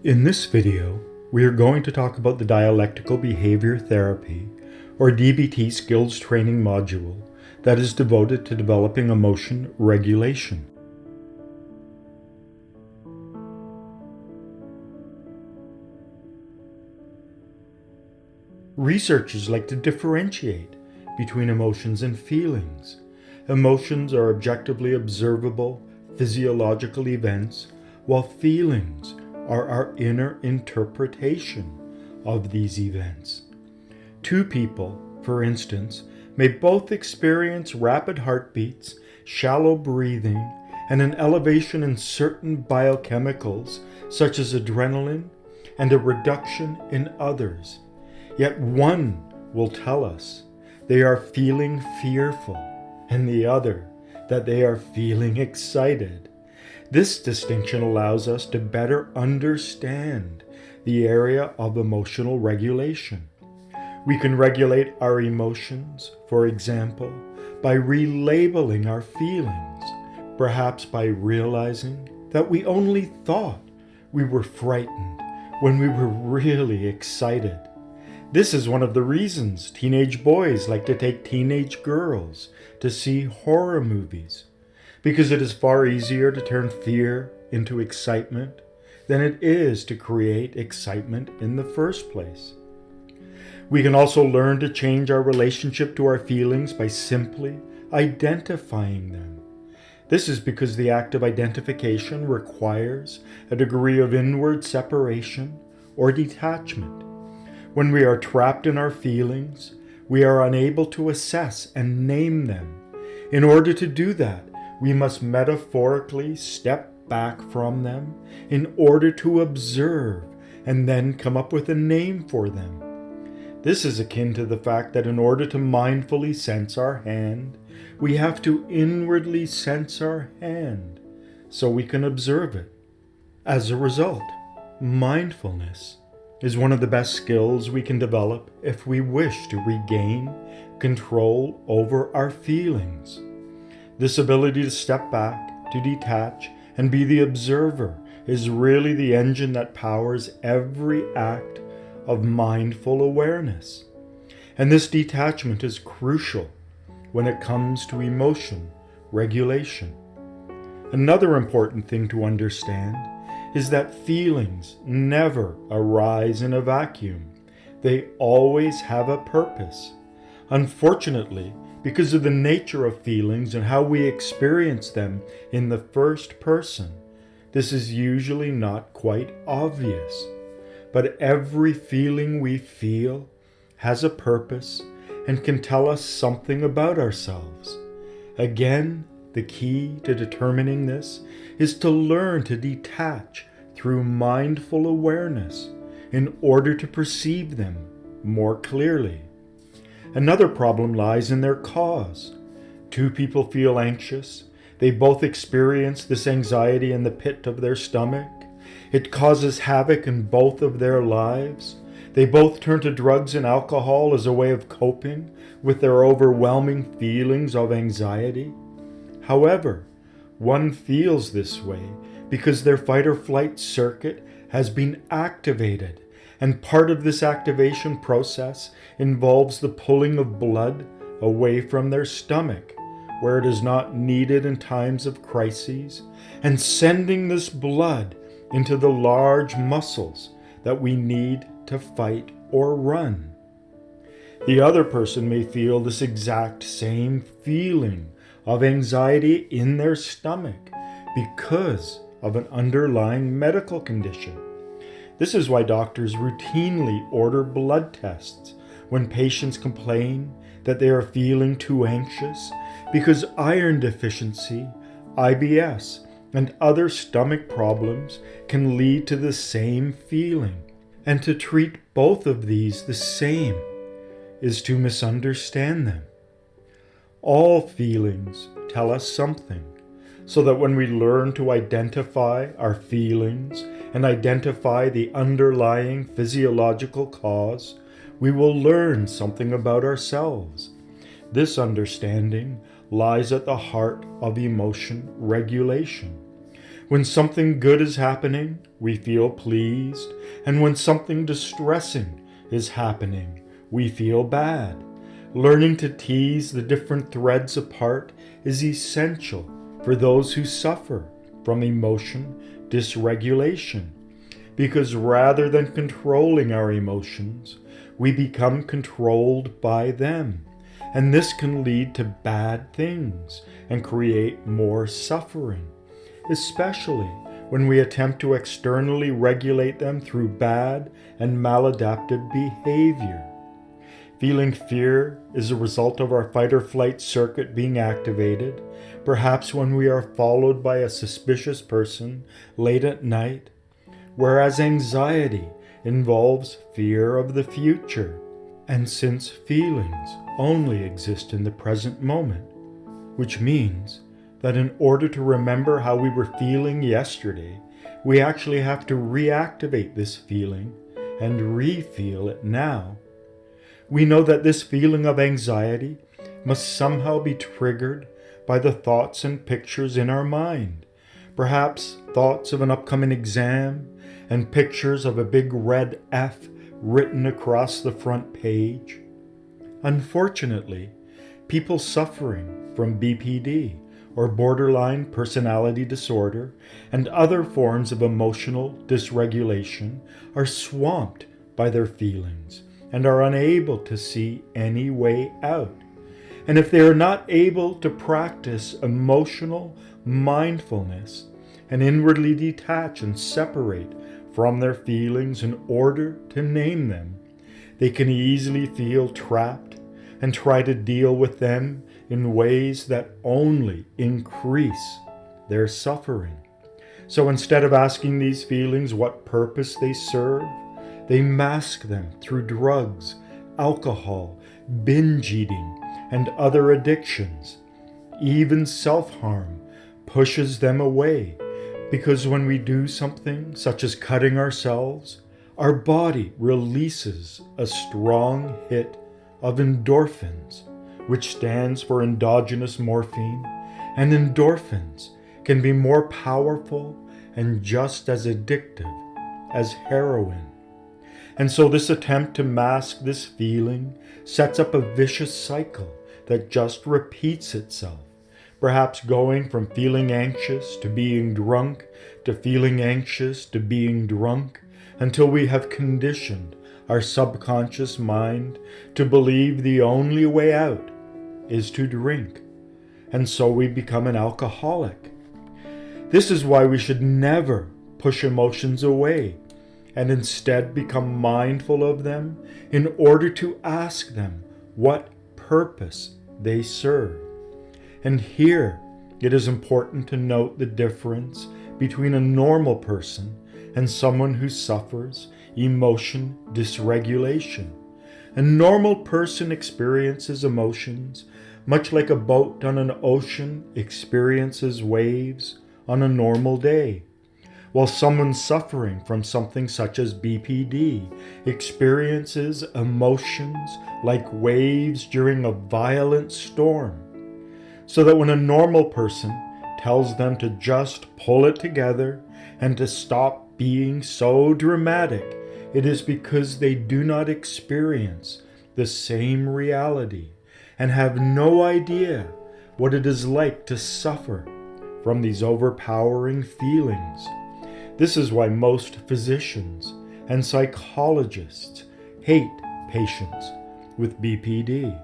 In this video, we are going to talk about the Dialectical Behavior Therapy, or DBT skills training module that is devoted to developing emotion regulation. Researchers like to differentiate between emotions and feelings. Emotions are objectively observable physiological events, while feelings are our inner interpretation of these events. Two people, for instance, may both experience rapid heartbeats, shallow breathing, and an elevation in certain biochemicals such as adrenaline and a reduction in others. Yet one will tell us they are feeling fearful, and the other that they are feeling excited. This distinction allows us to better understand the area of emotional regulation. We can regulate our emotions, for example, by relabeling our feelings, perhaps by realizing that we only thought we were frightened when we were really excited. This is one of the reasons teenage boys like to take teenage girls to see horror movies, because it is far easier to turn fear into excitement than it is to create excitement in the first place. We can also learn to change our relationship to our feelings by simply identifying them. This is because the act of identification requires a degree of inward separation or detachment. When we are trapped in our feelings, we are unable to assess and name them. In order to do that, we must metaphorically step back from them in order to observe and then come up with a name for them. This is akin to the fact that in order to mindfully sense our hand, we have to inwardly sense our hand so we can observe it. As a result, mindfulness is one of the best skills we can develop if we wish to regain control over our feelings. This ability to step back, to detach, and be the observer is really the engine that powers every act of mindful awareness. And this detachment is crucial when it comes to emotion regulation. Another important thing to understand is that feelings never arise in a vacuum. They always have a purpose. Unfortunately, because of the nature of feelings and how we experience them in the first person, this is usually not quite obvious. But every feeling we feel has a purpose and can tell us something about ourselves. Again, the key to determining this is to learn to detach through mindful awareness in order to perceive them more clearly. Another problem lies in their cause. Two people feel anxious. They both experience this anxiety in the pit of their stomach. It causes havoc in both of their lives. They both turn to drugs and alcohol as a way of coping with their overwhelming feelings of anxiety. However, one feels this way because their fight or flight circuit has been activated, and part of this activation process involves the pulling of blood away from their stomach, where it is not needed in times of crises, and sending this blood into the large muscles that we need to fight or run. The other person may feel this exact same feeling of anxiety in their stomach because of an underlying medical condition. This is why doctors routinely order blood tests when patients complain that they are feeling too anxious, because iron deficiency, IBS, and other stomach problems can lead to the same feeling. And to treat both of these the same is to misunderstand them. All feelings tell us something, so that when we learn to identify our feelings and identify the underlying physiological cause, we will learn something about ourselves. This understanding lies at the heart of emotion regulation. When something good is happening, we feel pleased, and when something distressing is happening, we feel bad. Learning to tease the different threads apart is essential for those who suffer from emotion dysregulation, because rather than controlling our emotions, we become controlled by them, and this can lead to bad things and create more suffering, especially when we attempt to externally regulate them through bad and maladaptive behavior. Feeling fear is a result of our fight or flight circuit being activated, perhaps when we are followed by a suspicious person late at night, whereas anxiety involves fear of the future. And since feelings only exist in the present moment, which means that in order to remember how we were feeling yesterday, we actually have to reactivate this feeling and re-feel it now. We know that this feeling of anxiety must somehow be triggered by the thoughts and pictures in our mind, perhaps thoughts of an upcoming exam and pictures of a big red F written across the front page. Unfortunately, people suffering from BPD or borderline personality disorder and other forms of emotional dysregulation are swamped by their feelings and are unable to see any way out. And if they are not able to practice emotional mindfulness and inwardly detach and separate from their feelings in order to name them, they can easily feel trapped and try to deal with them in ways that only increase their suffering. So instead of asking these feelings what purpose they serve, they mask them through drugs, alcohol, binge eating, and other addictions. Even self-harm pushes them away, because when we do something such as cutting ourselves, our body releases a strong hit of endorphins, which stands for endogenous morphine, and endorphins can be more powerful and just as addictive as heroin. And so this attempt to mask this feeling sets up a vicious cycle that just repeats itself, perhaps going from feeling anxious to being drunk to feeling anxious to being drunk, until we have conditioned our subconscious mind to believe the only way out is to drink, and so we become an alcoholic. This is why we should never push emotions away, and instead become mindful of them in order to ask them what purpose they serve. And here it is important to note the difference between a normal person and someone who suffers emotion dysregulation. A normal person experiences emotions much like a boat on an ocean experiences waves on a normal day, while someone suffering from something such as BPD experiences emotions like waves during a violent storm. So that when a normal person tells them to just pull it together and to stop being so dramatic, it is because they do not experience the same reality and have no idea what it is like to suffer from these overpowering feelings. This is why most physicians and psychologists hate patients with BPD.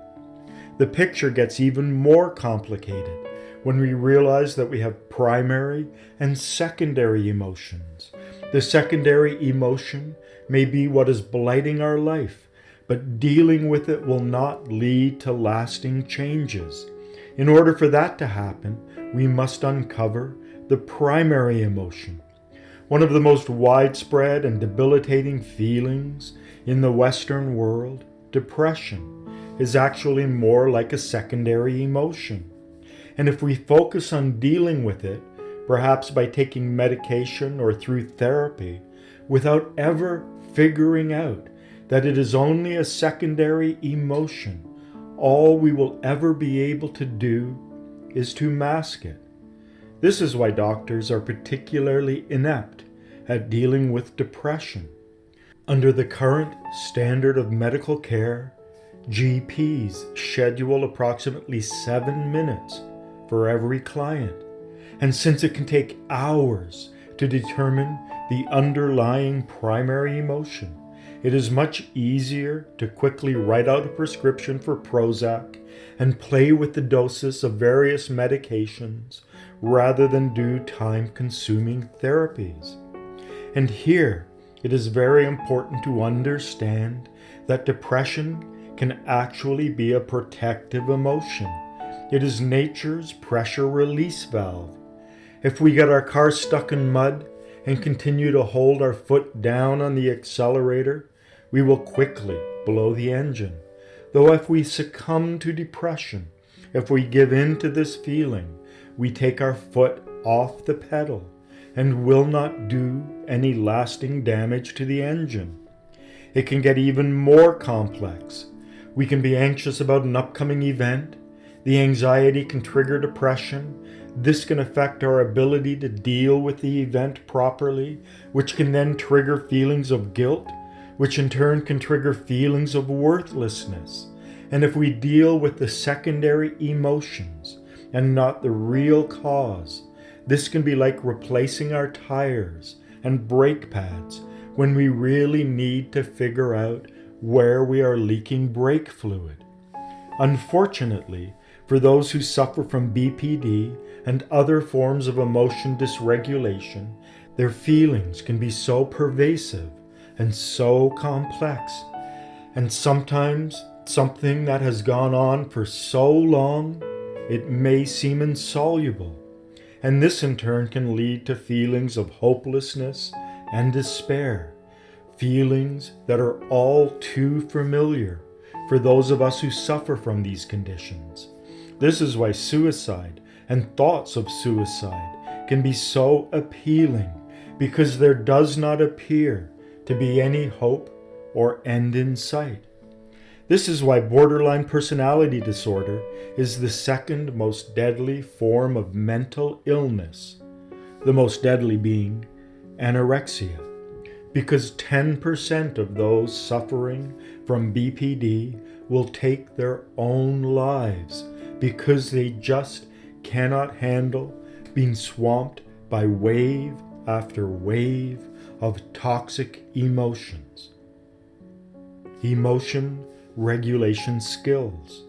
The picture gets even more complicated when we realize that we have primary and secondary emotions. The secondary emotion may be what is blighting our life, but dealing with it will not lead to lasting changes. In order for that to happen, we must uncover the primary emotion. One of the most widespread and debilitating feelings in the Western world, depression, is actually more like a secondary emotion. And if we focus on dealing with it, perhaps by taking medication or through therapy, without ever figuring out that it is only a secondary emotion, all we will ever be able to do is to mask it. This is why doctors are particularly inept at dealing with depression. Under the current standard of medical care, GPs schedule approximately 7 minutes for every client. And since it can take hours to determine the underlying primary emotion, it is much easier to quickly write out a prescription for Prozac and play with the doses of various medications rather than do time-consuming therapies. And here, it is very important to understand that depression can actually be a protective emotion. It is nature's pressure release valve. If we get our car stuck in mud and continue to hold our foot down on the accelerator, we will quickly blow the engine. Though if we succumb to depression, if we give in to this feeling, we take our foot off the pedal and will not do any lasting damage to the engine. It can get even more complex. We can be anxious about an upcoming event. The anxiety can trigger depression. This can affect our ability to deal with the event properly, which can then trigger feelings of guilt, which in turn can trigger feelings of worthlessness. And if we deal with the secondary emotions and not the real cause, this can be like replacing our tires and brake pads when we really need to figure out where we are leaking brake fluid. Unfortunately, for those who suffer from BPD and other forms of emotion dysregulation, their feelings can be so pervasive and so complex, and sometimes something that has gone on for so long, it may seem insoluble. And this in turn can lead to feelings of hopelessness and despair, feelings that are all too familiar for those of us who suffer from these conditions. This is why suicide and thoughts of suicide can be so appealing, because there does not appear to be any hope or end in sight. This is why borderline personality disorder is the second most deadly form of mental illness, the most deadly being anorexia, because 10% of those suffering from BPD will take their own lives because they just cannot handle being swamped by wave after wave of toxic emotions. Emotion regulation skills.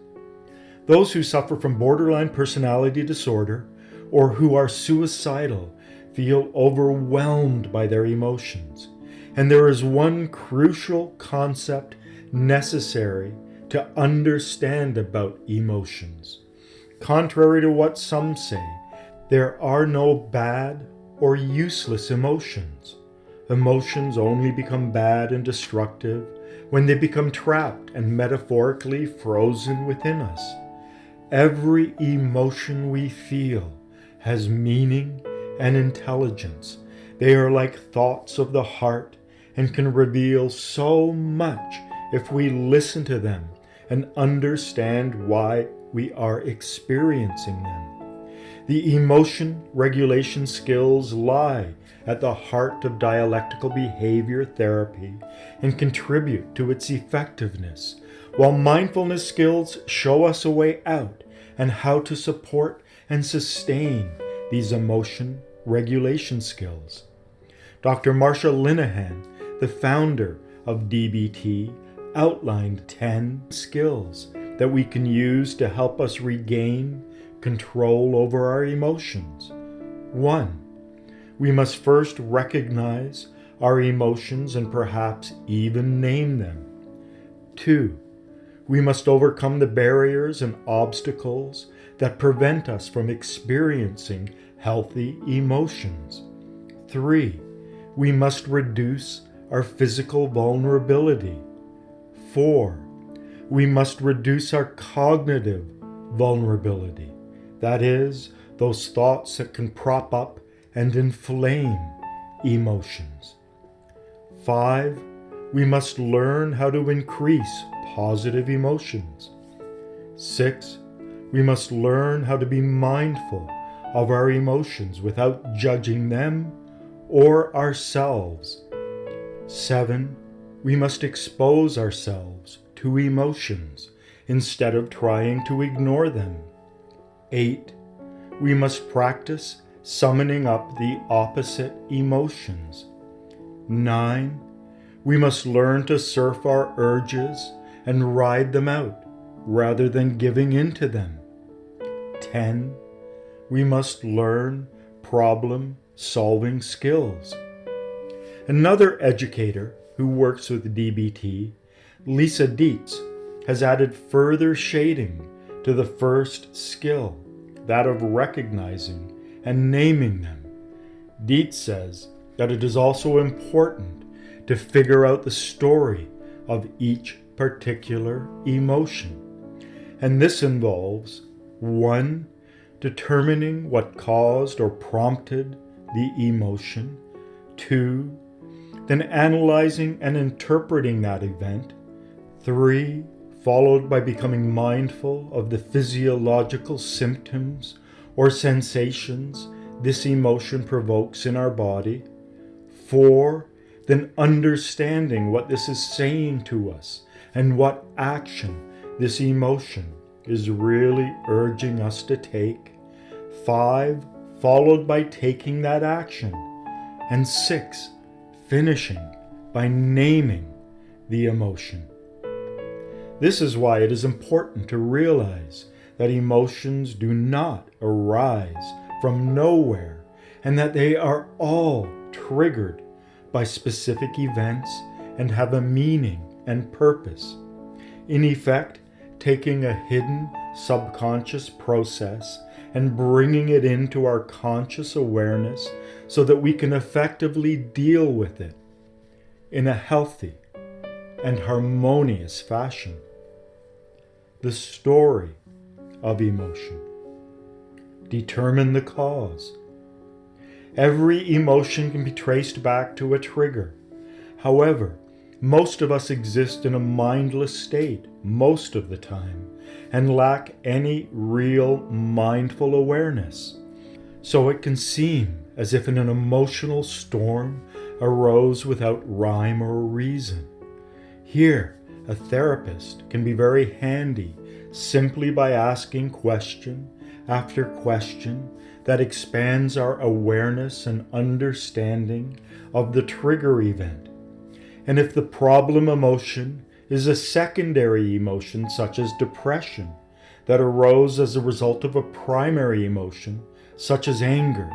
Those who suffer from borderline personality disorder or who are suicidal feel overwhelmed by their emotions. And there is one crucial concept necessary to understand about emotions. Contrary to what some say, there are no bad or useless emotions. Emotions only become bad and destructive when they become trapped and metaphorically frozen within us. Every emotion we feel has meaning and intelligence. They are like thoughts of the heart and can reveal so much if we listen to them and understand why we are experiencing them. The emotion regulation skills lie at the heart of dialectical behavior therapy and contribute to its effectiveness, while mindfulness skills show us a way out and how to support and sustain these emotion regulation skills. Dr. Marsha Linehan, the founder of DBT, outlined 10 skills that we can use to help us regain control over our emotions. 1. We must first recognize our emotions and perhaps even name them. 2. We must overcome the barriers and obstacles that prevent us from experiencing healthy emotions. 3. We must reduce our physical vulnerability. 4. We must reduce our cognitive vulnerability. That is, those thoughts that can prop up and inflame emotions. 5. We must learn how to increase positive emotions. 6. We must learn how to be mindful of our emotions without judging them or ourselves. 7. We must expose ourselves to emotions instead of trying to ignore them. 8. We must practice summoning up the opposite emotions. 9. We must learn to surf our urges and ride them out rather than giving in to them. 10. We must learn problem-solving skills. Another educator who works with DBT, Lisa Dietz, has added further shading to the first skill, that of recognizing and naming them. Dietz says that it is also important to figure out the story of each particular emotion. And this involves 1. Determining what caused or prompted the emotion. 2. Then analyzing and interpreting that event. 3. Followed by becoming mindful of the physiological symptoms or sensations this emotion provokes in our body. 4. Then understanding what this is saying to us and what action this emotion is really urging us to take. 5. Followed by taking that action. And 6. Finishing by naming the emotion. This is why it is important to realize that emotions do not arise from nowhere and that they are all triggered by specific events and have a meaning and purpose. In effect, taking a hidden subconscious process and bringing it into our conscious awareness so that we can effectively deal with it in a healthy and harmonious fashion. The story of emotion. Determine the cause. Every emotion can be traced back to a trigger. However, most of us exist in a mindless state most of the time and lack any real mindful awareness. So it can seem as if an emotional storm arose without rhyme or reason. Here, a therapist can be very handy simply by asking question after question that expands our awareness and understanding of the trigger event. And if the problem emotion is a secondary emotion such as depression that arose as a result of a primary emotion such as anger,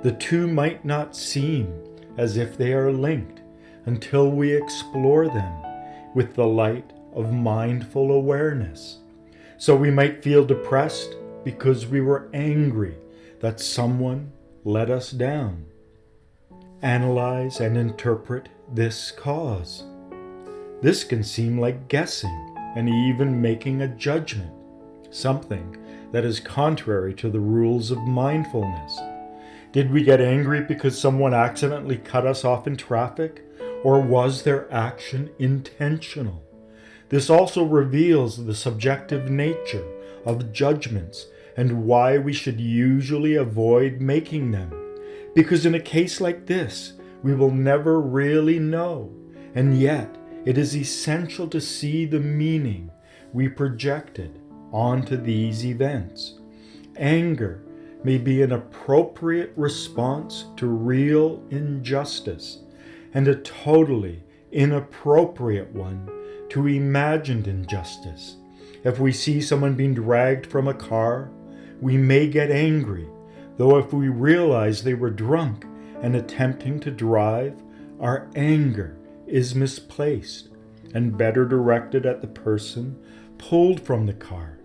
the two might not seem as if they are linked until we explore them with the light of mindful awareness. So we might feel depressed because we were angry that someone let us down. Analyze and interpret this cause. This can seem like guessing and even making a judgment, something that is contrary to the rules of mindfulness. Did we get angry because someone accidentally cut us off in traffic, or was their action intentional? This also reveals the subjective nature of judgments and why we should usually avoid making them. Because in a case like this, we will never really know, and yet it is essential to see the meaning we projected onto these events. Anger may be an appropriate response to real injustice, and a totally inappropriate one to imagined injustice. If we see someone being dragged from a car, we may get angry, though if we realize they were drunk and attempting to drive, our anger is misplaced and better directed at the person pulled from the car.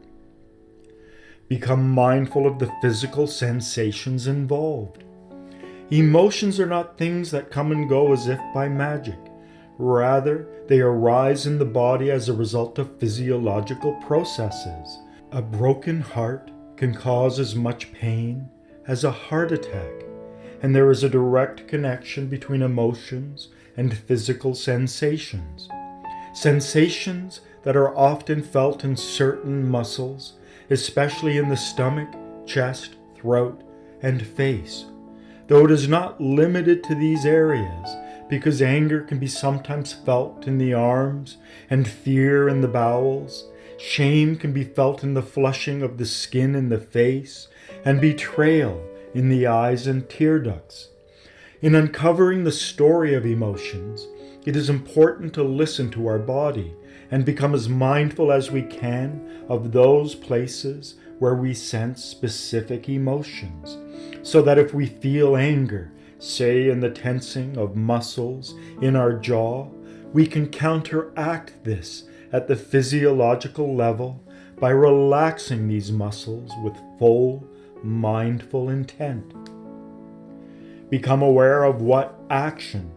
Become mindful of the physical sensations involved. Emotions are not things that come and go as if by magic. Rather, they arise in the body as a result of physiological processes. A broken heart can cause as much pain as a heart attack, and there is a direct connection between emotions and physical sensations. Sensations that are often felt in certain muscles, especially in the stomach, chest, throat, and face, though it is not limited to these areas, because anger can be sometimes felt in the arms and fear in the bowels. Shame can be felt in the flushing of the skin in the face, and betrayal in the eyes and tear ducts. In uncovering the story of emotions, it is important to listen to our body and become as mindful as we can of those places where we sense specific emotions, so that if we feel anger, say in the tensing of muscles in our jaw, we can counteract this at the physiological level by relaxing these muscles with full, mindful intent. Become aware of what action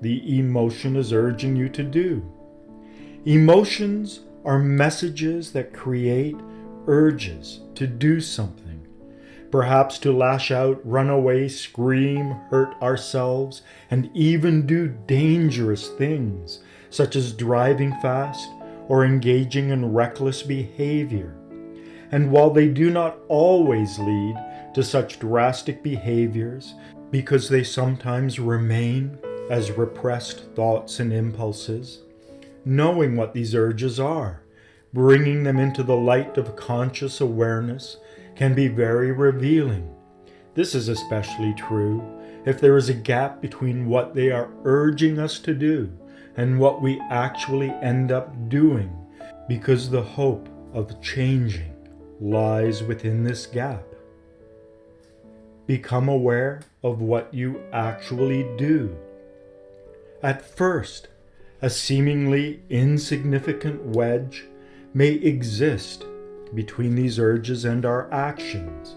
the emotion is urging you to do. Emotions are messages that create urges to do something. Perhaps to lash out, run away, scream, hurt ourselves, and even do dangerous things, such as driving fast or engaging in reckless behavior. And while they do not always lead to such drastic behaviors, because they sometimes remain as repressed thoughts and impulses, knowing what these urges are, bringing them into the light of conscious awareness, can be very revealing. This is especially true if there is a gap between what they are urging us to do and what we actually end up doing, because the hope of changing lies within this gap. Become aware of what you actually do. At first, a seemingly insignificant wedge may exist between these urges and our actions,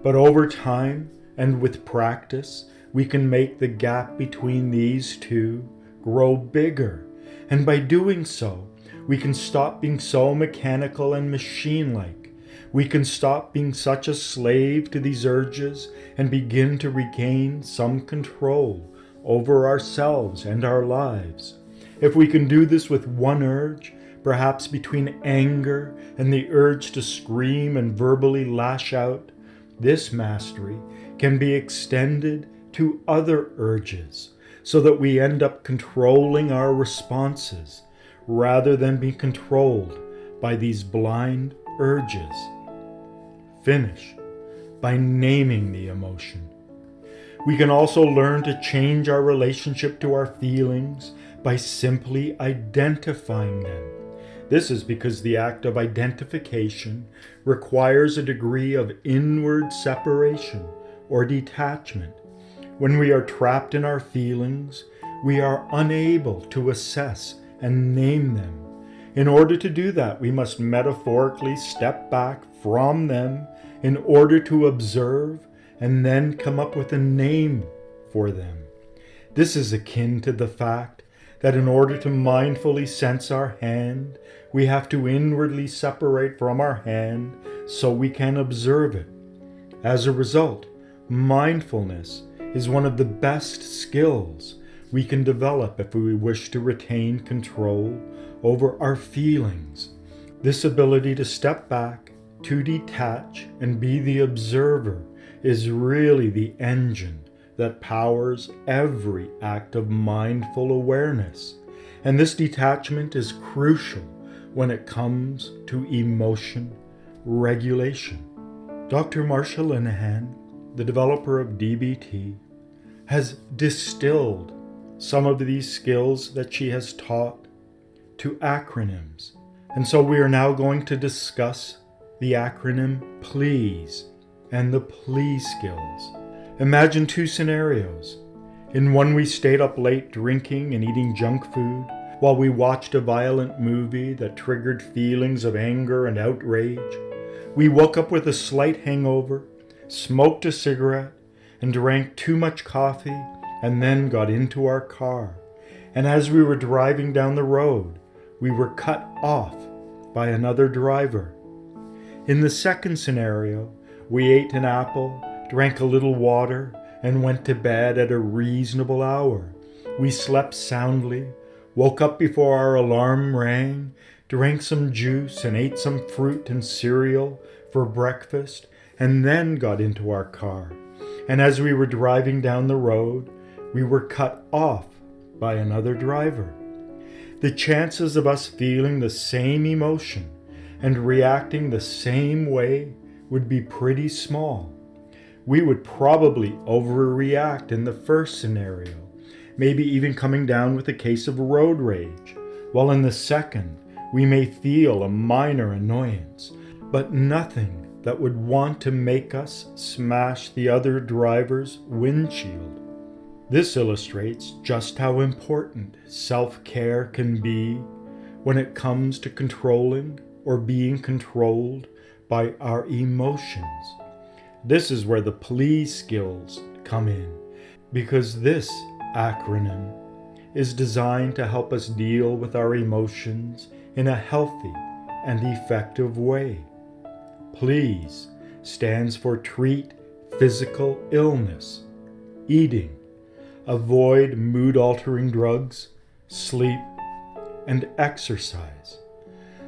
but over time and with practice, we can make the gap between these two grow bigger, and by doing so, we can stop being so mechanical and machine-like. We can stop being such a slave to these urges and begin to regain some control over ourselves and our lives. If we can do this with one urge, perhaps between anger and the urge to scream and verbally lash out, this mastery can be extended to other urges, so that we end up controlling our responses rather than be controlled by these blind urges. Finish by naming the emotion. We can also learn to change our relationship to our feelings by simply identifying them. This is because the act of identification requires a degree of inward separation or detachment. When we are trapped in our feelings, we are unable to assess and name them. In order to do that, we must metaphorically step back from them in order to observe and then come up with a name for them. This is akin to the fact that in order to mindfully sense our hand, we have to inwardly separate from our hand so we can observe it. As a result, mindfulness is one of the best skills we can develop if we wish to retain control over our feelings. This ability to step back, to detach, and be the observer is really the engine that powers every act of mindful awareness. And this detachment is crucial when it comes to emotion regulation. Dr. Marsha Linehan, the developer of DBT, has distilled some of these skills that she has taught to acronyms. And so we are now going to discuss the acronym PLEASE and the PLEASE skills. Imagine two scenarios. In one, we stayed up late drinking and eating junk food while we watched a violent movie that triggered feelings of anger and outrage. We woke up with a slight hangover, smoked a cigarette, and drank too much coffee, and then got into our car. And as we were driving down the road, we were cut off by another driver. In the second scenario, we ate an apple, drank a little water, and went to bed at a reasonable hour. We slept soundly, woke up before our alarm rang, drank some juice and ate some fruit and cereal for breakfast, and then got into our car. And as we were driving down the road, we were cut off by another driver. The chances of us feeling the same emotion and reacting the same way would be pretty small. We would probably overreact in the first scenario, maybe even coming down with a case of road rage, while in the second, we may feel a minor annoyance, but nothing that would want to make us smash the other driver's windshield. This illustrates just how important self-care can be when it comes to controlling or being controlled by our emotions. This is where the please skills come in, because this acronym is designed to help us deal with our emotions in a healthy and effective way. Please stands for treat physical illness, eating, avoid mood-altering drugs, sleep, and exercise.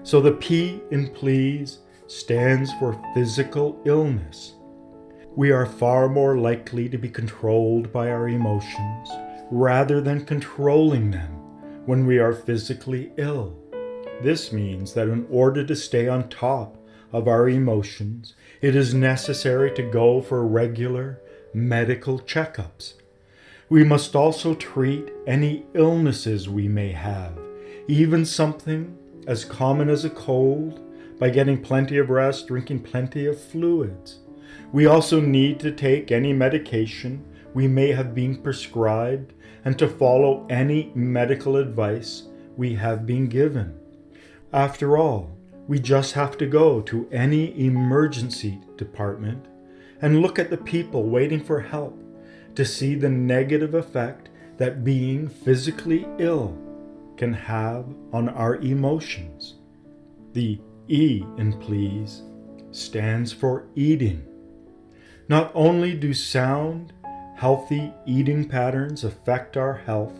So the P in please stands for physical illness. We are far more likely to be controlled by our emotions rather than controlling them when we are physically ill. This means that in order to stay on top of our emotions, it is necessary to go for regular medical checkups. We must also treat any illnesses we may have, even something as common as a cold, by getting plenty of rest, drinking plenty of fluids. We also need to take any medication we may have been prescribed and to follow any medical advice we have been given. After all, we just have to go to any emergency department and look at the people waiting for help to see the negative effect that being physically ill can have on our emotions. The E in please stands for eating. Not only do sound, healthy eating patterns affect our health,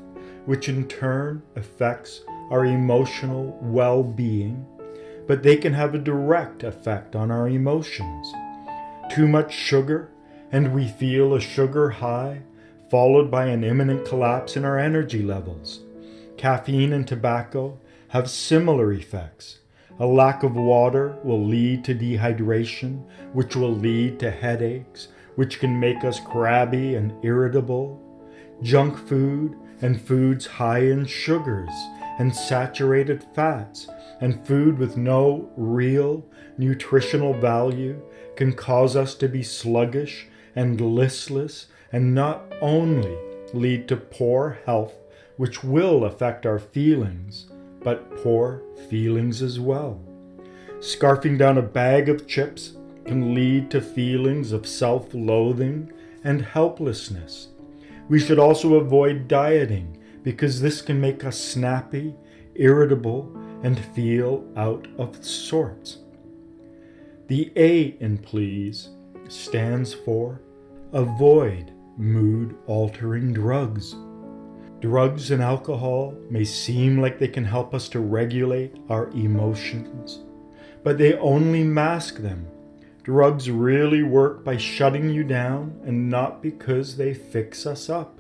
which in turn affects our emotional well-being, but they can have a direct effect on our emotions. Too much sugar, and we feel a sugar high, followed by an imminent collapse in our energy levels. Caffeine and tobacco have similar effects. A lack of water will lead to dehydration, which will lead to headaches, which can make us crabby and irritable. Junk food and foods high in sugars and saturated fats and food with no real nutritional value can cause us to be sluggish and listless, and not only lead to poor health, which will affect our feelings, but poor feelings as well. Scarfing down a bag of chips can lead to feelings of self-loathing and helplessness. We should also avoid dieting because this can make us snappy, irritable, and feel out of sorts. The A in please stands for avoid mood-altering drugs. Drugs and alcohol may seem like they can help us to regulate our emotions, but they only mask them. Drugs really work by shutting you down and not because they fix us up.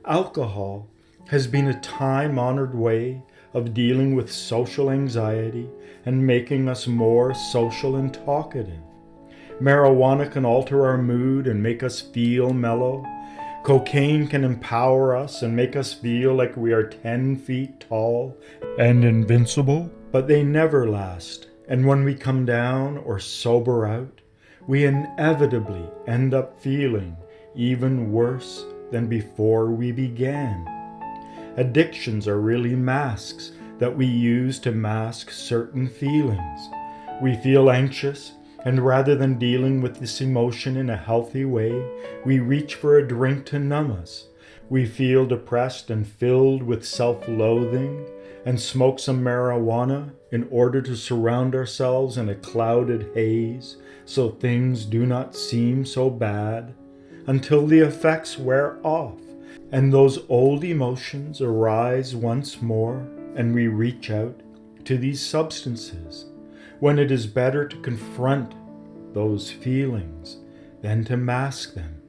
Alcohol has been a time-honored way of dealing with social anxiety and making us more social and talkative. Marijuana can alter our mood and make us feel mellow. Cocaine can empower us and make us feel like we are 10 feet tall and invincible, but they never last. And when we come down or sober out, we inevitably end up feeling even worse than before we began. Addictions are really masks that we use to mask certain feelings. We feel anxious, and rather than dealing with this emotion in a healthy way, we reach for a drink to numb us. We feel depressed and filled with self-loathing and smoke some marijuana in order to surround ourselves in a clouded haze so things do not seem so bad, until the effects wear off and those old emotions arise once more and we reach out to these substances, when it is better to confront those feelings than to mask them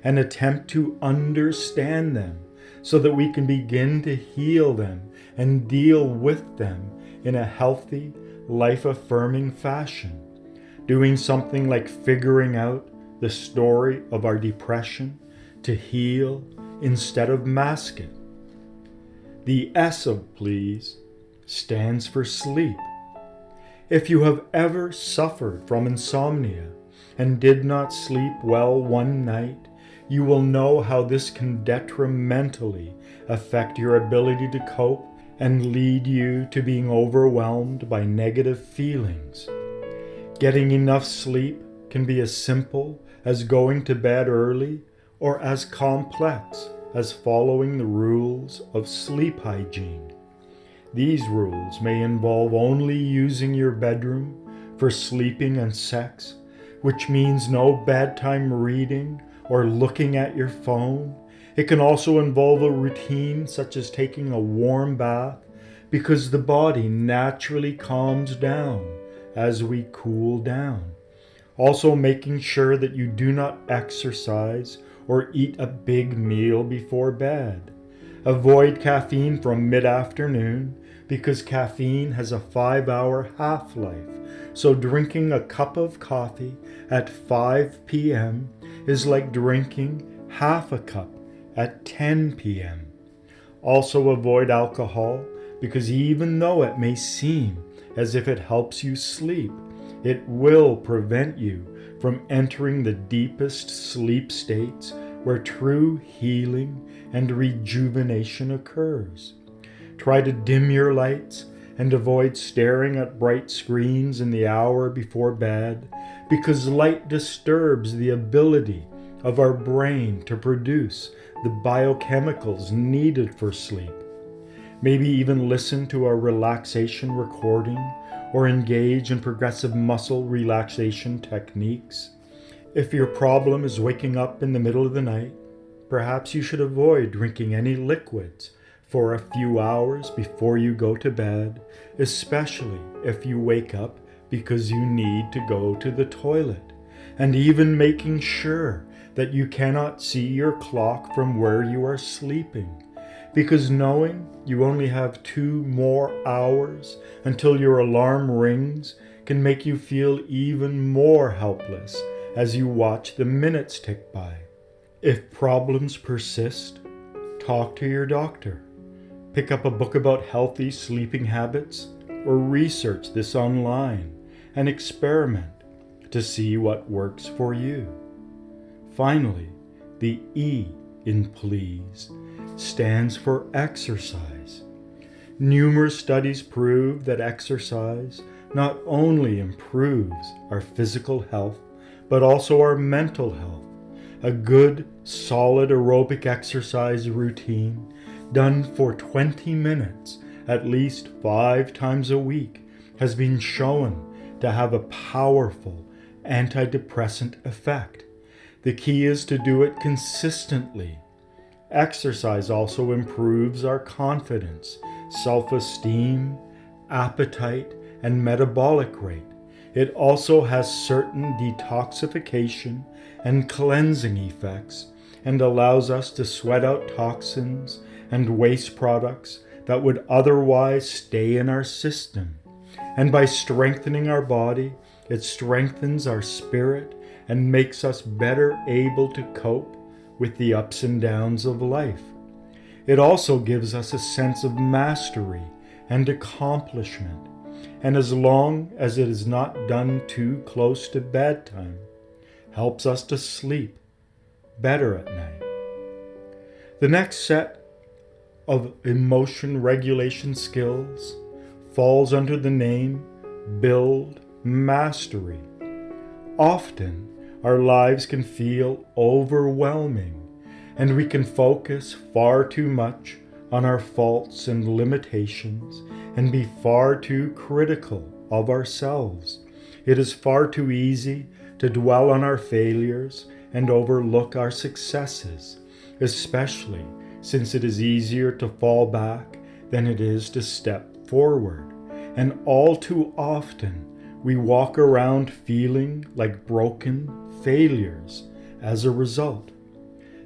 and attempt to understand them so that we can begin to heal them and deal with them in a healthy, life-affirming fashion. Doing something like figuring out the story of our depression to heal instead of mask it. The S of please stands for sleep. If you have ever suffered from insomnia and did not sleep well one night, you will know how this can detrimentally affect your ability to cope and lead you to being overwhelmed by negative feelings. Getting enough sleep can be as simple as going to bed early or as complex as following the rules of sleep hygiene. These rules may involve only using your bedroom for sleeping and sex, which means no bedtime reading or looking at your phone. It can also involve a routine such as taking a warm bath, because the body naturally calms down as we cool down. Also making sure that you do not exercise or eat a big meal before bed. Avoid caffeine from mid-afternoon because caffeine has a 5-hour half-life, so drinking a cup of coffee at 5 p.m. is like drinking half a cup at 10 p.m. Also avoid alcohol because even though it may seem as if it helps you sleep, it will prevent you from entering the deepest sleep states where true healing and rejuvenation occurs. Try to dim your lights and avoid staring at bright screens in the hour before bed, because light disturbs the ability of our brain to produce the biochemicals needed for sleep. Maybe even listen to a relaxation recording or engage in progressive muscle relaxation techniques. If your problem is waking up in the middle of the night, perhaps you should avoid drinking any liquids for a few hours before you go to bed, especially if you wake up because you need to go to the toilet, and even making sure that you cannot see your clock from where you are sleeping, because knowing you only have 2 more hours until your alarm rings can make you feel even more helpless as you watch the minutes tick by. If problems persist, talk to your doctor. Pick up a book about healthy sleeping habits or research this online and experiment to see what works for you. Finally, the E in please stands for exercise. Numerous studies prove that exercise not only improves our physical health, but also our mental health. A good, solid aerobic exercise routine done for 20 minutes at least 5 times a week has been shown to have a powerful antidepressant effect. The key is to do it consistently. Exercise also improves our confidence, self-esteem, appetite, and metabolic rate. It also has certain detoxification and cleansing effects and allows us to sweat out toxins and waste products that would otherwise stay in our system. And by strengthening our body, it strengthens our spirit and makes us better able to cope with the ups and downs of life. It also gives us a sense of mastery and accomplishment, and as long as it is not done too close to bedtime, helps us to sleep better at night. The next set of emotion regulation skills falls under the name Build Mastery. Often, our lives can feel overwhelming, and we can focus far too much on our faults and limitations and be far too critical of ourselves. It is far too easy to dwell on our failures and overlook our successes, especially since it is easier to fall back than it is to step forward. And all too often, We walk around feeling like broken failures as a result.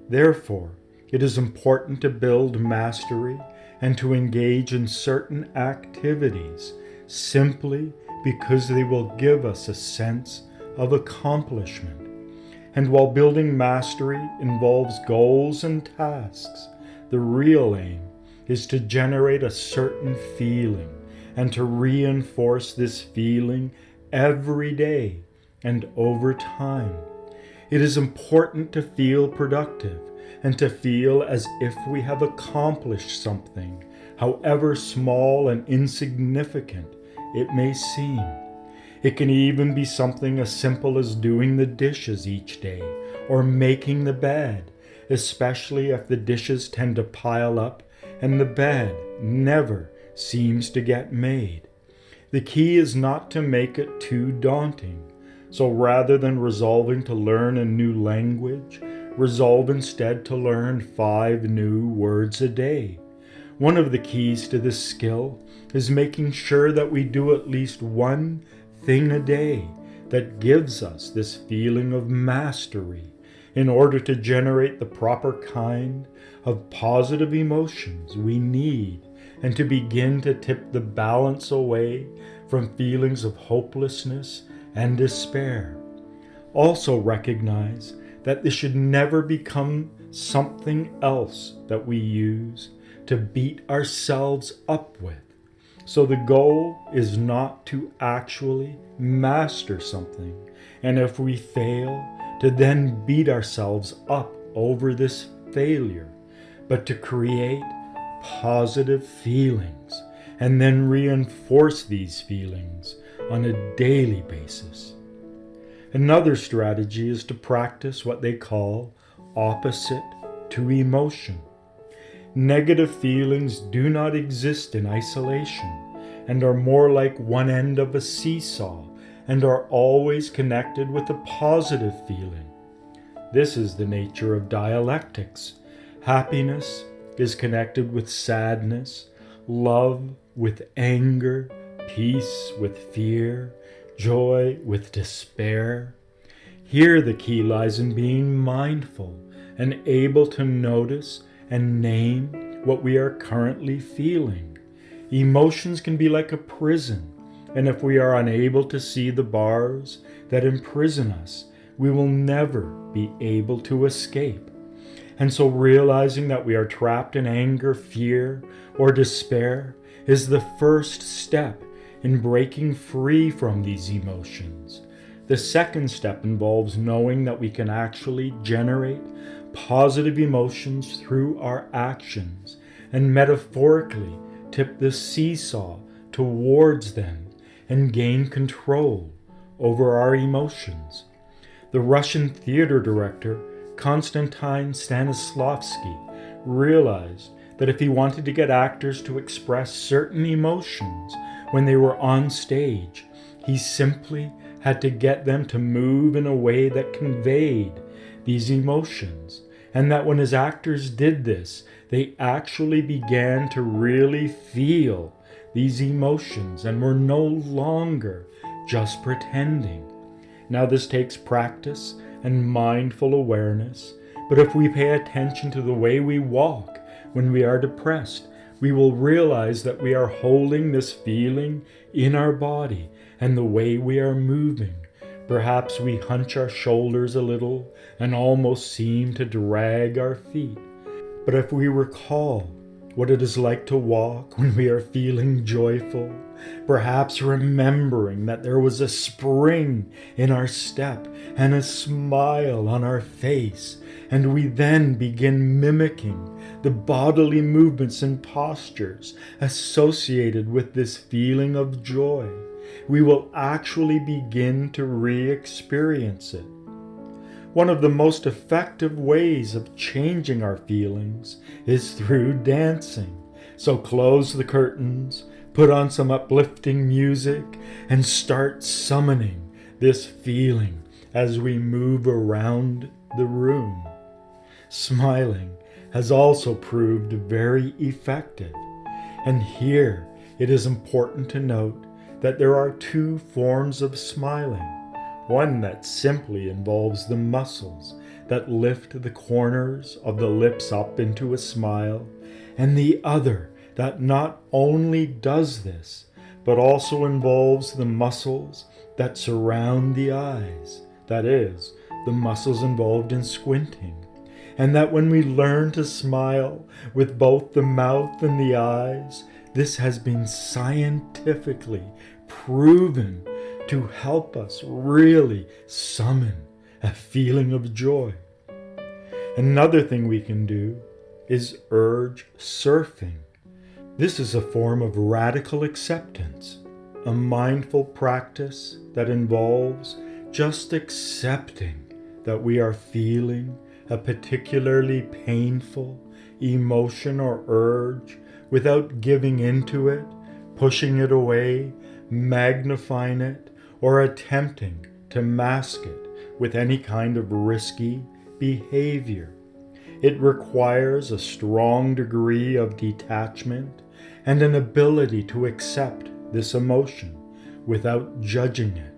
Therefore, it is important to build mastery and to engage in certain activities simply because they will give us a sense of accomplishment. And while building mastery involves goals and tasks, the real aim is to generate a certain feeling and to reinforce this feeling every day and over time. It is important to feel productive and to feel as if we have accomplished something, however small and insignificant it may seem. It can even be something as simple as doing the dishes each day or making the bed, especially if the dishes tend to pile up and the bed never seems to get made. The key is not to make it too daunting. So rather than resolving to learn a new language, resolve instead to learn 5 new words a day. One of the keys to this skill is making sure that we do at least one thing a day that gives us this feeling of mastery in order to generate the proper kind of positive emotions we need and to begin to tip the balance away from feelings of hopelessness and despair. Also recognize that this should never become something else that we use to beat ourselves up with. So the goal is not to actually master something, and if we fail, to then beat ourselves up over this failure, but to create positive feelings and then reinforce these feelings on a daily basis. Another strategy is to practice what they call opposite to emotion. Negative feelings do not exist in isolation and are more like one end of a seesaw and are always connected with a positive feeling. This is the nature of dialectics. Happiness is connected with sadness, love with anger, peace with fear, joy with despair. Here the key lies in being mindful and able to notice and name what we are currently feeling. Emotions can be like a prison, and if we are unable to see the bars that imprison us, we will never be able to escape. And so realizing that we are trapped in anger, fear, or despair is the first step in breaking free from these emotions. The second step involves knowing that we can actually generate positive emotions through our actions and metaphorically tip the seesaw towards them and gain control over our emotions. The Russian theater director Konstantin Stanislavski realized that if he wanted to get actors to express certain emotions when they were on stage, he simply had to get them to move in a way that conveyed these emotions, and that when his actors did this, they actually began to really feel these emotions and were no longer just pretending. Now this takes practice and mindful awareness, but if we pay attention to the way we walk when we are depressed, we will realize that we are holding this feeling in our body and the way we are moving. Perhaps we hunch our shoulders a little and almost seem to drag our feet. But if we recall what it is like to walk when we are feeling joyful, perhaps remembering that there was a spring in our step and a smile on our face, and we then begin mimicking the bodily movements and postures associated with this feeling of joy, we will actually begin to re-experience it. One of the most effective ways of changing our feelings is through dancing. So close the curtains, put on some uplifting music, and start summoning this feeling as we move around the room. Smiling has also proved very effective. And here it is important to note that there are two forms of smiling. One that simply involves the muscles that lift the corners of the lips up into a smile, and the other that not only does this, but also involves the muscles that surround the eyes, that is, the muscles involved in squinting, and that when we learn to smile with both the mouth and the eyes, this has been scientifically proven to help us really summon a feeling of joy. Another thing we can do is urge surfing. This is a form of radical acceptance, a mindful practice that involves just accepting that we are feeling a particularly painful emotion or urge without giving into it, pushing it away, magnifying it, or attempting to mask it with any kind of risky behavior. It requires a strong degree of detachment and an ability to accept this emotion without judging it.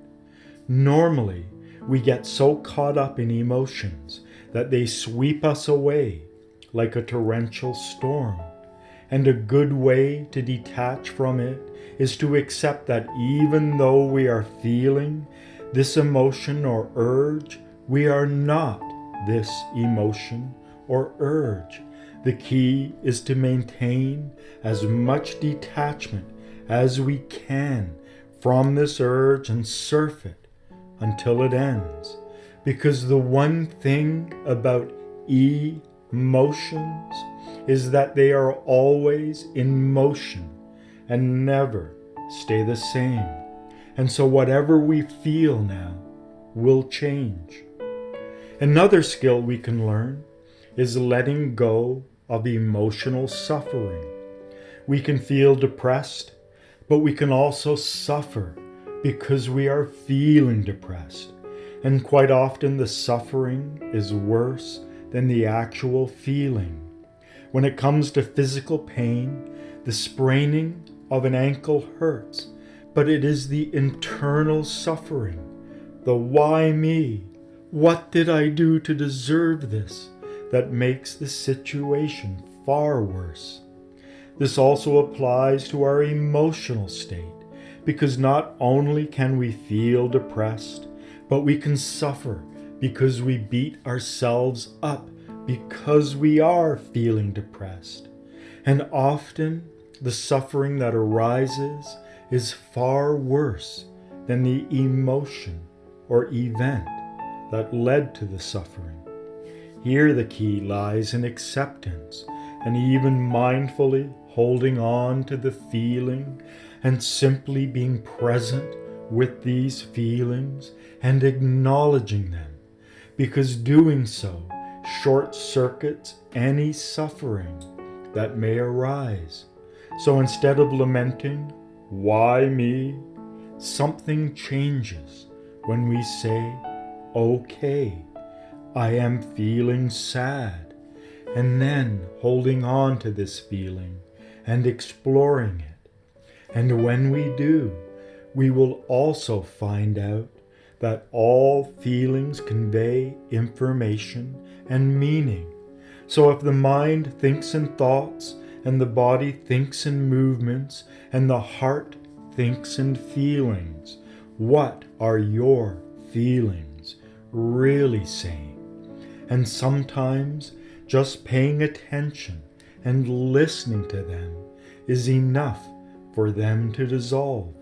Normally, we get so caught up in emotions that they sweep us away like a torrential storm. And a good way to detach from it is to accept that even though we are feeling this emotion or urge, we are not this emotion or urge. The key is to maintain as much detachment as we can from this urge and surf it until it ends. Because the one thing about emotions is that they are always in motion and never stay the same. And so whatever we feel now will change. Another skill we can learn is letting go of emotional suffering. We can feel depressed, but we can also suffer because we are feeling depressed. And quite often the suffering is worse than the actual feeling. When it comes to physical pain, the spraining of an ankle hurts, but it is the internal suffering, the why me, what did I do to deserve this, that makes the situation far worse. This also applies to our emotional state, because not only can we feel depressed, but we can suffer because we beat ourselves up because we are feeling depressed. And often the suffering that arises is far worse than the emotion or event that led to the suffering. Here the key lies in acceptance and even mindfully holding on to the feeling and simply being present with these feelings and acknowledging them, because doing so short-circuits any suffering that may arise. So instead of lamenting, why me, something changes when we say, okay, I am feeling sad, and then holding on to this feeling and exploring it. And when we do, we will also find out that all feelings convey information and meaning. So if the mind thinks in thoughts, and the body thinks in movements, and the heart thinks in feelings, what are your feelings really saying? And sometimes just paying attention and listening to them is enough for them to dissolve.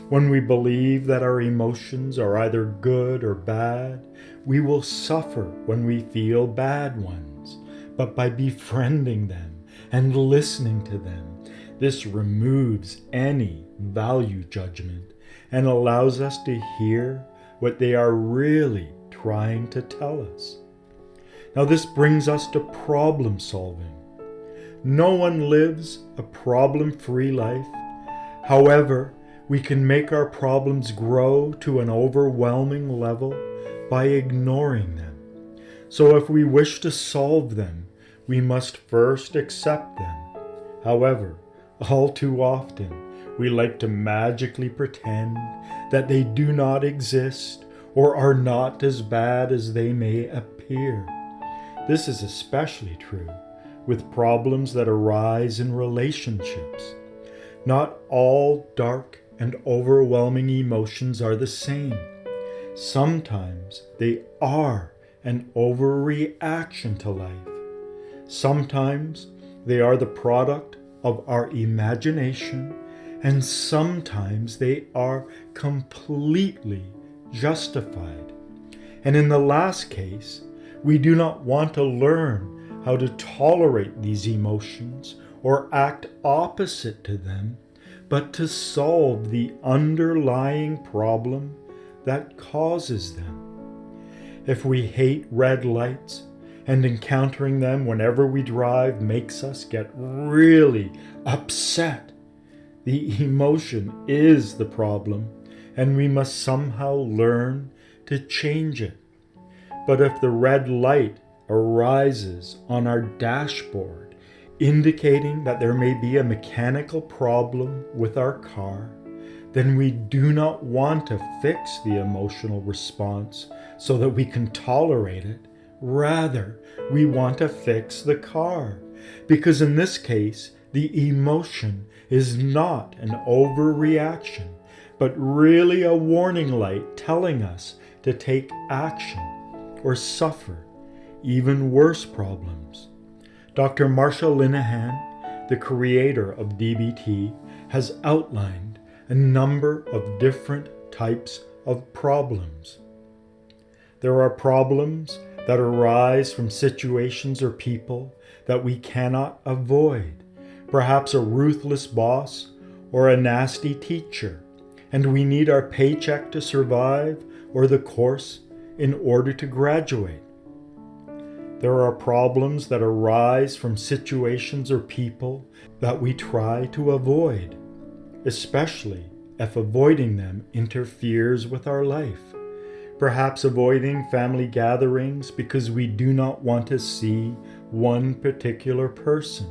When we believe that our emotions are either good or bad, we will suffer when we feel bad ones. But by befriending them and listening to them, this removes any value judgment and allows us to hear what they are really trying to tell us. Now this brings us to problem solving. No one lives a problem-free life. However, we can make our problems grow to an overwhelming level by ignoring them. So if we wish to solve them, we must first accept them. However, all too often, We like to magically pretend that they do not exist or are not as bad as they may appear. This is especially true with problems that arise in relationships. Not all dark and overwhelming emotions are the same. Sometimes they are an overreaction to life. Sometimes they are the product of our imagination, and sometimes they are completely justified. And in the last case, we do not want to learn how to tolerate these emotions or act opposite to them, but to solve the underlying problem that causes them. If we hate red lights and encountering them whenever we drive makes us get really upset, the emotion is the problem, and we must somehow learn to change it. But if the red light arises on our dashboard, indicating that there may be a mechanical problem with our car, then we do not want to fix the emotional response so that we can tolerate it. Rather, we want to fix the car, because in this case, the emotion is not an overreaction, but really a warning light telling us to take action or suffer even worse problems. Dr. Marsha Linehan, the creator of DBT, has outlined a number of different types of problems. There are problems that arise from situations or people that we cannot avoid, perhaps a ruthless boss or a nasty teacher, and we need our paycheck to survive or the course in order to graduate. There are problems that arise from situations or people that we try to avoid, especially if avoiding them interferes with our life. Perhaps avoiding family gatherings because we do not want to see one particular person,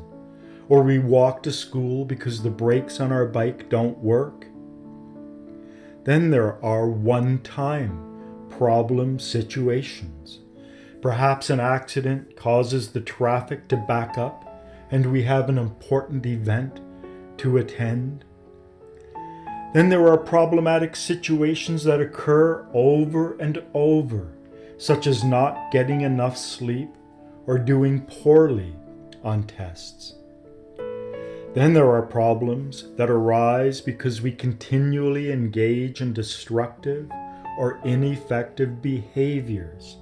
or we walk to school because the brakes on our bike don't work. Then there are one-time problem situations. Perhaps an accident causes the traffic to back up and we have an important event to attend. Then there are problematic situations that occur over and over, such as not getting enough sleep or doing poorly on tests. Then there are problems that arise because we continually engage in destructive or ineffective behaviors.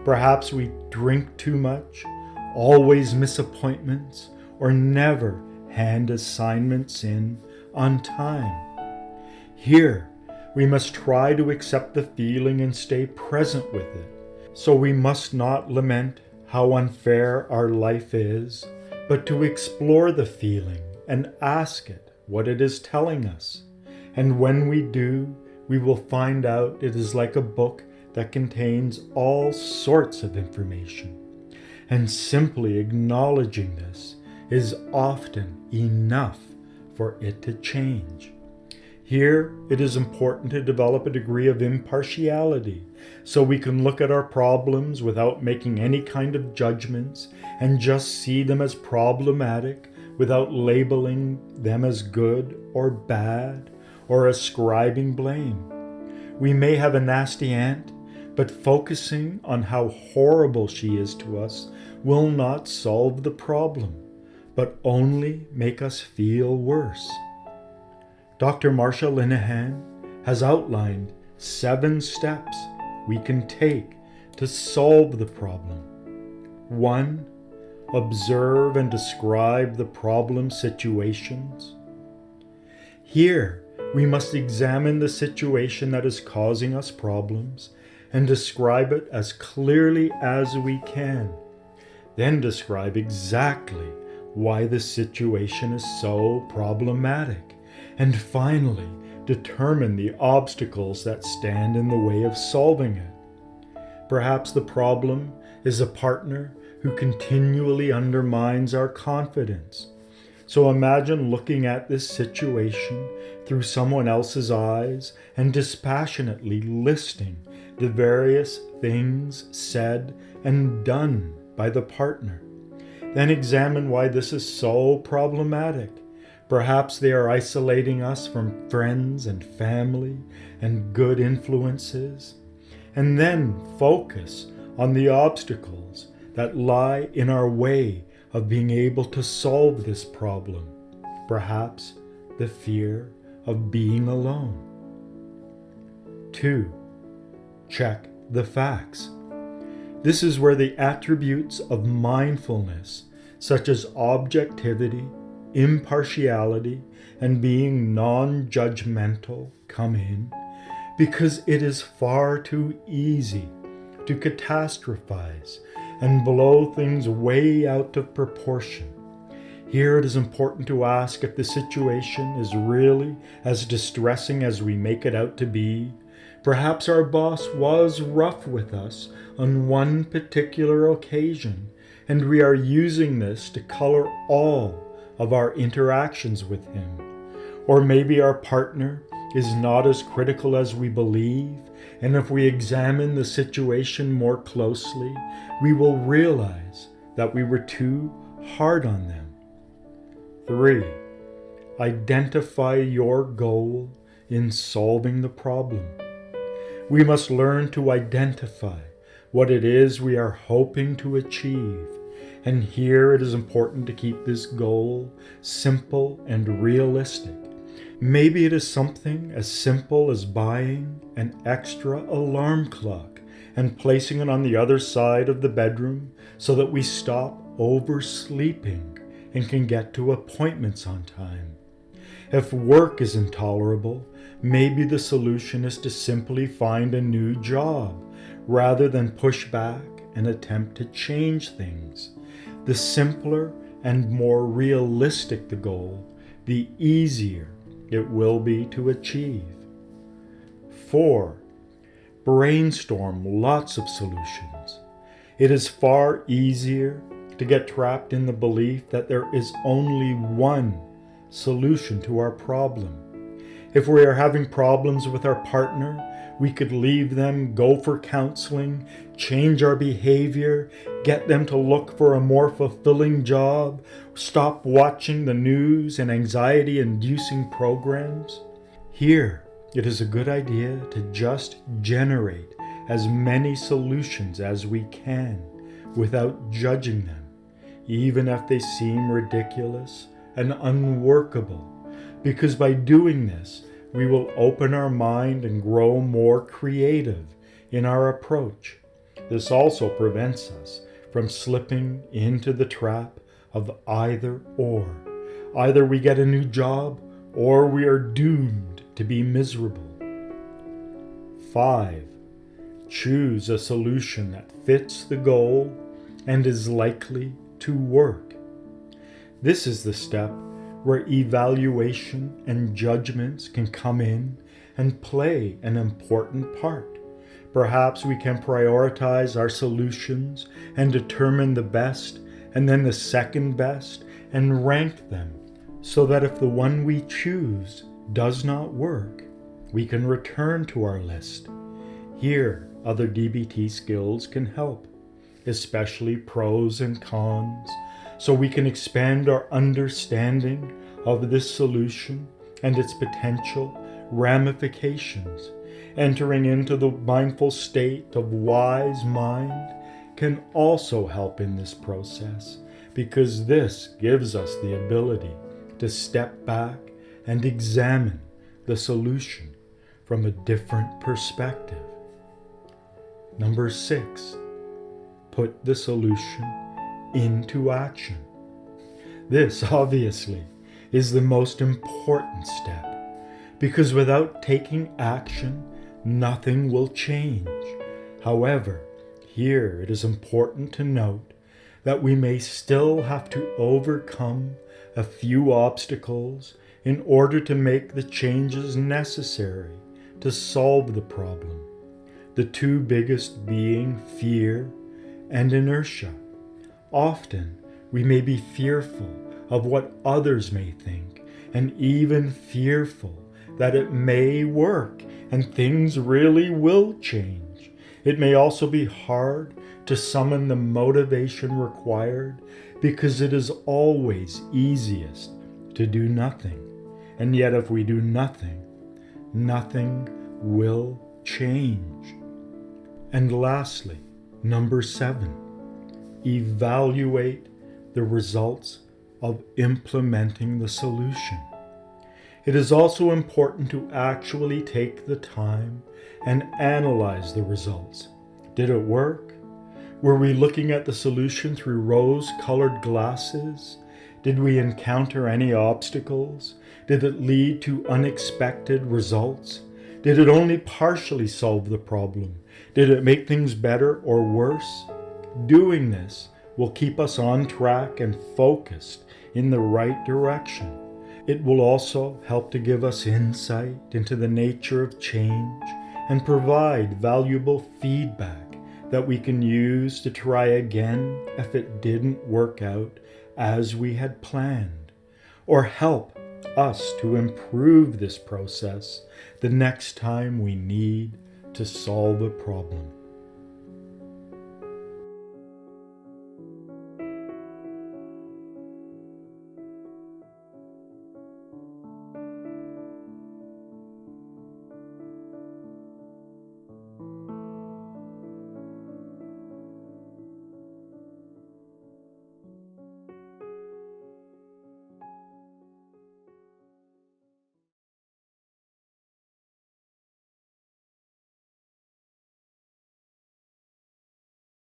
Perhaps we drink too much, always miss appointments, or never hand assignments in on time. Here, we must try to accept the feeling and stay present with it. So we must not lament how unfair our life is, but to explore the feeling and ask it what it is telling us. And when we do, we will find out it is like a book that contains all sorts of information. And simply acknowledging this is often enough for it to change. Here, it is important to develop a degree of impartiality so we can look at our problems without making any kind of judgments and just see them as problematic without labeling them as good or bad or ascribing blame. We may have a nasty aunt, but focusing on how horrible she is to us will not solve the problem, but only make us feel worse. Dr. Marsha Linehan has outlined 7 steps we can take to solve the problem. 1. Observe and describe the problem situations. Here, we must examine the situation that is causing us problems and describe it as clearly as we can. Then describe exactly why the situation is so problematic. And finally, determine the obstacles that stand in the way of solving it. Perhaps the problem is a partner who continually undermines our confidence. So imagine looking at this situation through someone else's eyes and dispassionately listing the various things said and done by the partner. Then examine why this is so problematic. Perhaps they are isolating us from friends and family and good influences. And then focus on the obstacles that lie in our way of being able to solve this problem. Perhaps the fear of being alone. 2. Check the facts. This is where the attributes of mindfulness, such as objectivity, impartiality, and being non-judgmental, come in, because it is far too easy to catastrophize and blow things way out of proportion. Here it is important to ask if the situation is really as distressing as we make it out to be. Perhaps our boss was rough with us on one particular occasion, and we are using this to color all of our interactions with him. Or maybe our partner is not as critical as we believe, and if we examine the situation more closely, we will realize that we were too hard on them. 3. Identify your goal in solving the problem. We must learn to identify what it is we are hoping to achieve, and here it is important to keep this goal simple and realistic. Maybe it is something as simple as buying an extra alarm clock and placing it on the other side of the bedroom so that we stop oversleeping and can get to appointments on time. If work is intolerable, maybe the solution is to simply find a new job rather than push back and attempt to change things. The simpler and more realistic the goal, the easier it will be to achieve. 4. Brainstorm lots of solutions. It is far easier to get trapped in the belief that there is only one solution to our problem. If we are having problems with our partner, we could leave them, go for counseling, change our behavior, get them to look for a more fulfilling job, stop watching the news and anxiety-inducing programs. Here, it is a good idea to just generate as many solutions as we can without judging them, even if they seem ridiculous and unworkable, because by doing this, we will open our mind and grow more creative in our approach. This also prevents us from slipping into the trap of either or. Either we get a new job or we are doomed to be miserable. 5. Choose a solution that fits the goal and is likely to work. This is the step where evaluation and judgments can come in and play an important part. Perhaps we can prioritize our solutions and determine the best and then the second best and rank them so that if the one we choose does not work, we can return to our list. Here, other DBT skills can help, especially pros and cons, so we can expand our understanding of this solution and its potential ramifications. Entering into the mindful state of wise mind can also help in this process, because this gives us the ability to step back and examine the solution from a different perspective. 6. Put the solution into action. This, obviously, is the most important step, because without taking action, nothing will change. However, here it is important to note that we may still have to overcome a few obstacles in order to make the changes necessary to solve the problem. The two biggest being fear and inertia. Often, we may be fearful of what others may think, and even fearful that it may work and things really will change. It may also be hard to summon the motivation required because it is always easiest to do nothing. And yet if we do nothing, nothing will change. And lastly, number 7, evaluate the results of implementing the solution. It is also important to actually take the time and analyze the results. Did it work? Were we looking at the solution through rose-colored glasses? Did we encounter any obstacles? Did it lead to unexpected results? Did it only partially solve the problem? Did it make things better or worse? Doing this will keep us on track and focused in the right direction. It will also help to give us insight into the nature of change and provide valuable feedback that we can use to try again if it didn't work out as we had planned, or help us to improve this process the next time we need to solve a problem.